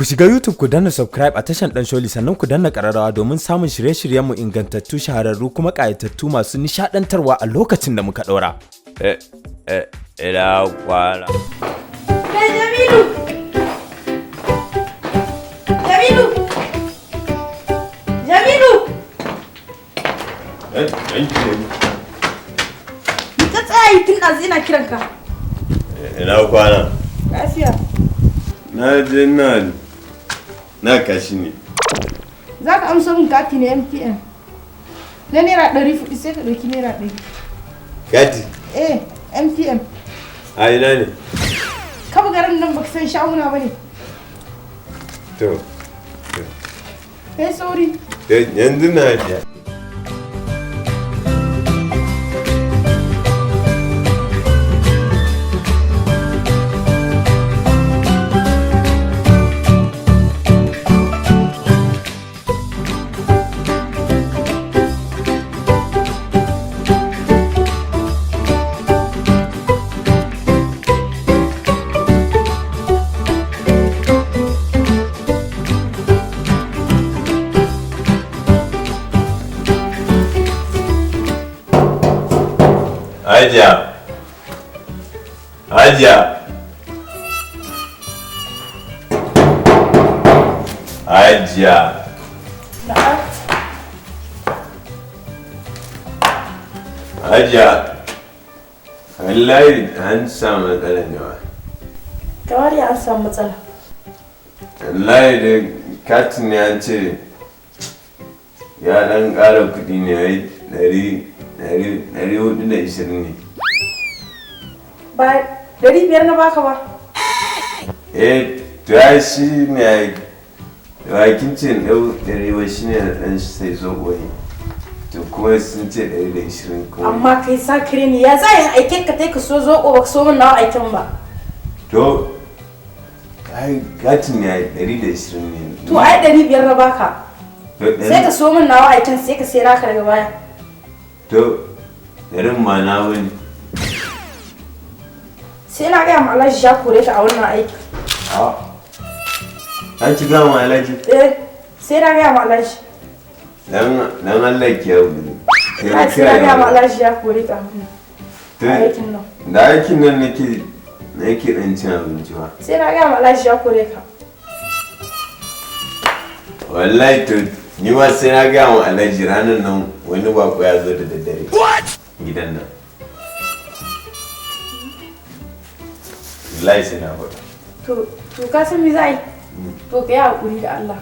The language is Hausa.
Ku shiga YouTube ku danna subscribe a tashan Dan Sholi sannan ku danna ƙararrawa domin samun shirye-shiryenmu ingantattu shahararru kuma ƙayatattu masu nishaɗantarwa a lokacin da muka ɗora. Ina kwana. Jamilu! Jamilu! Jamilu! Ka tsaya tun ɗazu ina kiranka. Ina kwana. Lafiya. Na je na kashi ne. Za ka amsa min kati na MTN. Na naira 400 sai ka ɗauki naira 100. Gadi. MTN. A ina ne? Ka garin nan baka san shaguna ba ne. To. Kai sauri. Yanzu na je. Hajiya. Hajiya. Hajiya. Hajiya. Wallahi an samu matsala ne wa. Kamar ya an samu matsala. Wallahi da katin ne an ce ya ɗan ƙara kuɗi ne wai 420 ne. Ba 500 na baka ba. To ya shi ne wakin ce ɗau 100 shi ne da ɗan sai zoɓo ne. To kuma sun ce 120 kuma. Amma kai sakire ne ya za yin aiken ka ka so zoɓo ba ka so min nawa aiken ba. To ai katin ne 120 ne. To ai 500 na baka. Sai ka so min nawa aiken sai ka sai naka daga baya. To garin ma na wani. Sai na gaya ma Alhaji ya kore ka a wannan aiki. An ci gama Alhaji? Sai na gaya ma Alhaji. Dan Allah ki yau ne. Sai na gaya ma Alhaji ya kore ka a aikin nan. Da aikin nan nake dan cin abinci ba. Sai na gaya ma Alhaji ya kore ka. Wallahi to ni ma sai na gaya ma Alhaji ranar nan wani bako ya zo da daddare. Gidan nan. Wallahi sai na faɗa. To ka san me za yi? To ka yi haƙuri da Allah.